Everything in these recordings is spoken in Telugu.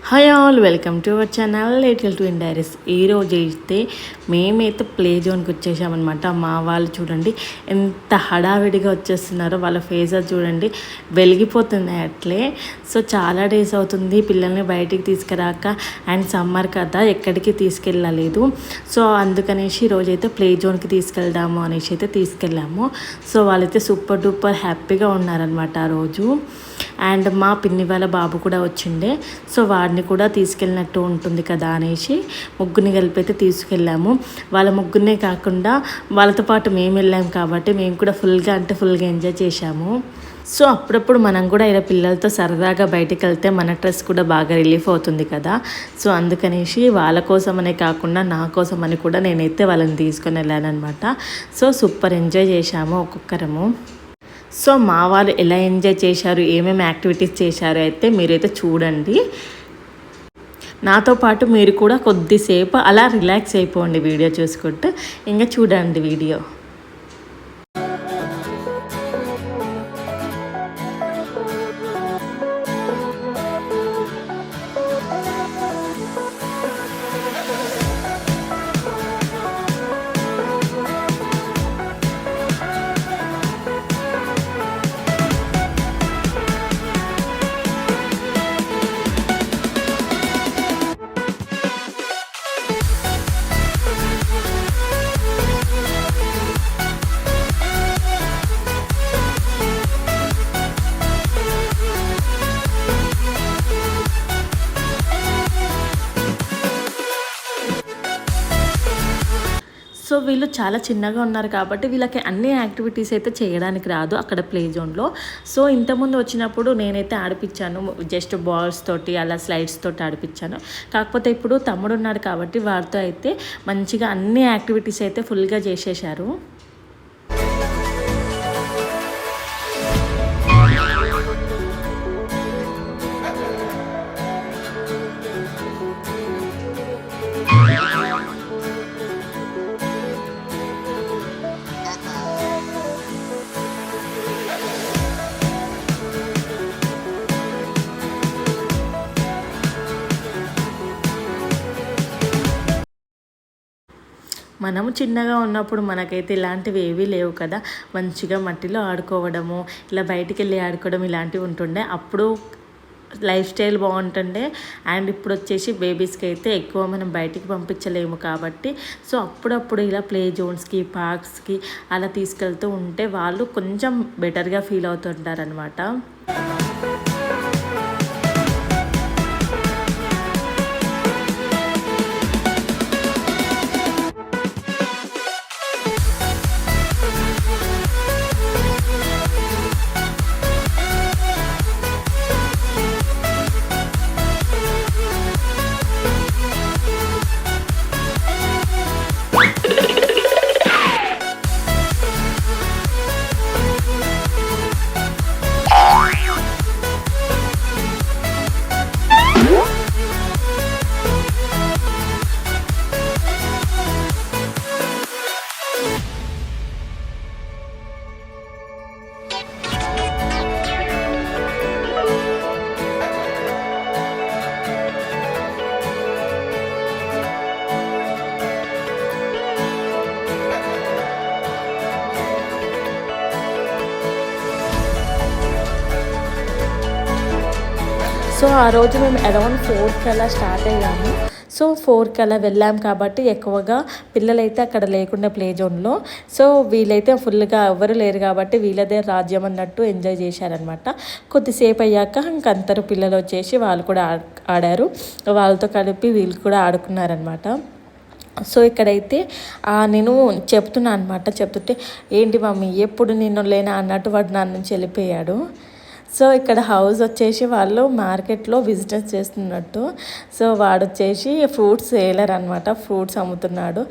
Hi all, welcome to our channel little twin diaries. ఈరోజు అయితే మేమైతే ప్లే జోన్కి వచ్చేసామన్నమాట. మా వాళ్ళు చూడండి ఎంత హడావిడిగా వచ్చేస్తున్నారో, వాళ్ళ ఫేసెస్ చూడండి వెలిగిపోతున్నాయి అట్లే. సో చాలా డేస్ అవుతుంది పిల్లల్ని బయటికి తీసుకురాక, అండ్ సమ్మర్ కదా ఎక్కడికి తీసుకెళ్ళలేదు. సో అందుకనేసి ఈరోజైతే ప్లే జోన్కి తీసుకెళ్దాము అనేసి అయితే తీసుకెళ్ళాము. సో వాళ్ళైతే సూపర్ డూపర్ హ్యాపీగా ఉన్నారనమాట ఆ రోజు. అండ్ మా పిన్ని వాళ్ళ బాబు కూడా వచ్చిండే, సో వాడిని కూడా తీసుకెళ్ళినట్టు ఉంటుంది కదా అనేసి ముగ్గురిని కలిపి అయితే తీసుకెళ్ళాము. వాళ్ళ ముగ్గురినే కాకుండా వాళ్ళతో పాటు మేము వెళ్ళాము కాబట్టి మేము కూడా ఫుల్గా ఎంజాయ్ చేశాము. సో అప్పుడప్పుడు మనం కూడా ఇలా పిల్లలతో సరదాగా బయటికి వెళ్తే మన స్ట్రెస్ కూడా బాగా రిలీఫ్ అవుతుంది కదా. సో అందుకనేసి వాళ్ళ కోసమనే కాకుండా నా కోసమని కూడా నేనైతే వాళ్ళని తీసుకొని వెళ్ళాను అనమాట. సో సూపర్ ఎంజాయ్ చేశాము ఒక్కొక్కరము. సో మా వాళ్ళు ఎలా ఎంజాయ్ చేశారు, ఏమేమి యాక్టివిటీస్ చేశారు అయితే మీరైతే చూడండి. నాతో పాటు మీరు కూడా కొద్దిసేపు అలా రిలాక్స్ అయిపోండి వీడియో చూసుకుంటూ. ఇంకా చూడండి వీడియో. సో వీళ్ళు చాలా చిన్నగా ఉన్నారు కాబట్టి వీళ్ళకి అన్ని యాక్టివిటీస్ అయితే చేయడానికి రాదు అక్కడ ప్లే జోన్లో. సో ఇంతకుముందు వచ్చినప్పుడు నేనైతే ఆడిపించాను, జస్ట్ బాల్స్ తోటి అలా స్లైడ్స్ తోటి ఆడిపించాను. కాకపోతే ఇప్పుడు తమ్ముడు ఉన్నాడు కాబట్టి వాడితో అయితే మంచిగా అన్ని యాక్టివిటీస్ అయితే ఫుల్గా చేసేసారు. మనము చిన్నగా ఉన్నప్పుడు మనకైతే ఇలాంటివి ఏవీ లేవు కదా. మంచిగా మట్టిలో ఆడుకోవడము, ఇలా బయటికి వెళ్ళి ఆడుకోవడం ఇలాంటివి ఉంటుండే. అప్పుడు లైఫ్ స్టైల్ బాగుంటుండే. అండ్ ఇప్పుడు వచ్చేసి బేబీస్కి అయితే ఎక్కువ మనం బయటికి పంపించలేము కాబట్టి సో అప్పుడప్పుడు ఇలా ప్లే జోన్స్కి, పార్క్స్కి అలా తీసుకెళ్తూ ఉంటే వాళ్ళు కొంచెం బెటర్గా ఫీల్ అవుతుంటారనమాట. సో ఆ రోజు మేము అరౌండ్ 4కి అలా స్టార్ట్ అయ్యాము. సో 4కి అలా వెళ్ళాము కాబట్టి ఎక్కువగా పిల్లలైతే అక్కడ లేకుండా ప్లే జోన్లో. సో వీళ్ళైతే ఫుల్గా ఎవరు లేరు కాబట్టి వీళ్ళదే రాజ్యం అన్నట్టు ఎంజాయ్ చేశారనమాట. కొద్దిసేపు అయ్యాక ఇంకందరూ పిల్లలు వచ్చేసి వాళ్ళు కూడా ఆడారు. వాళ్ళతో కలిపి వీళ్ళు కూడా ఆడుకున్నారనమాట. సో ఇక్కడైతే నేను చెప్తున్నాను అనమాట. చెప్తుంటే ఏంటి మమ్మీ ఎప్పుడు నిన్ను లేనా అన్నట్టు వాడు నా నుంచి వెళ్ళిపోయాడు. సో ఇక్కడ హౌస్ వచ్చేసి వాళ్ళు మార్కెట్లో బిజినెస్ చేస్తున్నట్టు. సో వాడు వచ్చేసి ఫ్రూట్స్ సేలర్ అనమాట, ఫ్రూట్స్ అమ్ముతున్నాడు.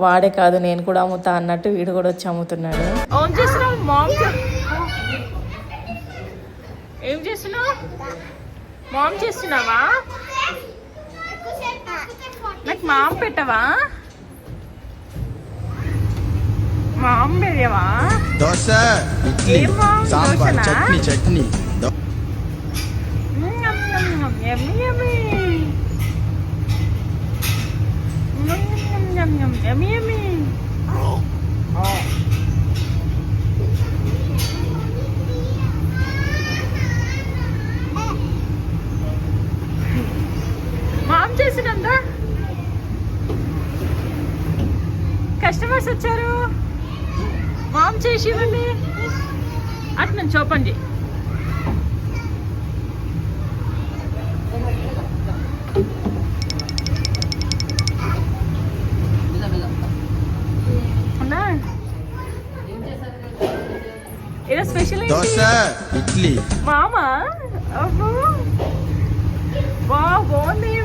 వాడే కాదు నేను కూడా అమ్ముతా అన్నట్టు వీడు కూడా వచ్చి అమ్ముతున్నాడు. ఏం చేస్తున్నావు మామ్? చేస్తున్నావా? నాకు మామ్ పెట్టవా? మామ్ పెరియవా? Dosa, idli, sambar, chutney. Yummy, yummy. Yummy yummy. మామ్ చేసినంత కస్టమర్స్ వచ్చారు. మామ్ చేసి ఇవ్వండి. అటు నుంచి ఓపెన్ చేయి. అవునా? ఏదో స్పెషల్ దోశ ఇడ్లీ మామా. అబ్బో వావ్, బాగుంది.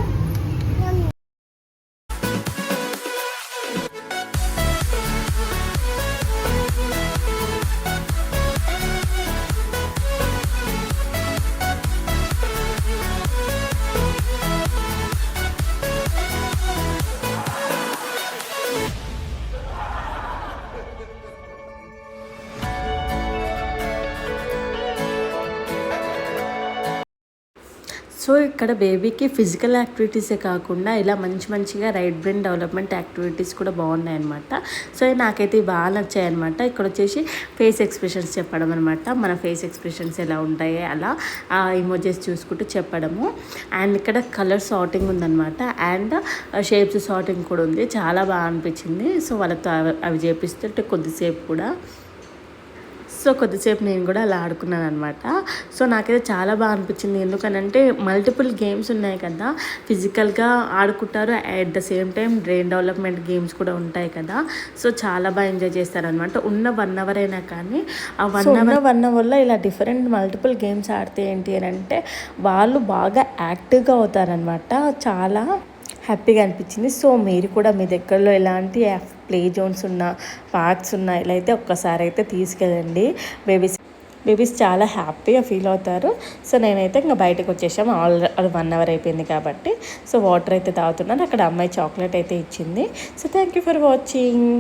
సో ఇక్కడ బేబీకి ఫిజికల్ యాక్టివిటీసే కాకుండా ఇలా మంచిగా రైట్ బ్రెయిన్ డెవలప్మెంట్ యాక్టివిటీస్ కూడా బాగున్నాయి అనమాట. సో నాకైతే బాగా నచ్చాయి అనమాట. ఇక్కడ వచ్చేసి ఫేస్ ఎక్స్ప్రెషన్స్ చెప్పడం అనమాట. మన ఫేస్ ఎక్స్ప్రెషన్స్ ఎలా ఉంటాయి అలా ఆ ఇమోజెస్ చూసుకుంటూ చెప్పడము. అండ్ ఇక్కడ కలర్ సార్టింగ్ ఉందన్నమాట. అండ్ షేప్స్ సార్టింగ్ కూడా ఉంది. చాలా బాగా అనిపించింది. సో వాళ్ళతో అవి చేపిస్తుంటే కొద్దిసేపు కూడా కొద్దిసేపు నేను కూడా అలా ఆడుకున్నాను అనమాట. సో నాకైతే చాలా బాగా అనిపించింది. ఎందుకనంటే మల్టిపుల్ గేమ్స్ ఉన్నాయి కదా, ఫిజికల్గా ఆడుకుంటారు, at the same time brain development games కూడా ఉంటాయి కదా. సో చాలా బాగా ఎంజాయ్ చేస్తారనమాట. ఉన్న 1 అవర్ అయినా కానీ ఆ 1 అవర్లో ఇలా డిఫరెంట్ మల్టిపుల్ గేమ్స్ ఆడితే ఏంటి అని అంటే వాళ్ళు బాగా యాక్టివ్గా అవుతారనమాట. చాలా హ్యాపీగా అనిపించింది. సో మీరు కూడా మీ దగ్గరలో ఎలాంటి ప్లే జోన్స్ ఉన్న పార్క్స్ ఉన్న ఇలా అయితే ఒక్కసారి అయితే తీసుకెళ్ళండి. బేబీస్ చాలా హ్యాపీగా ఫీల్ అవుతారు. సో నేనైతే ఇంకా బయటకు వచ్చేసాము. ఆల్రెడీ 1 అవర్ అయిపోయింది కాబట్టి. సో వాటర్ అయితే తాగుతున్నాను. అక్కడ అమ్మాయి చాక్లెట్ అయితే ఇచ్చింది. So thank you for watching.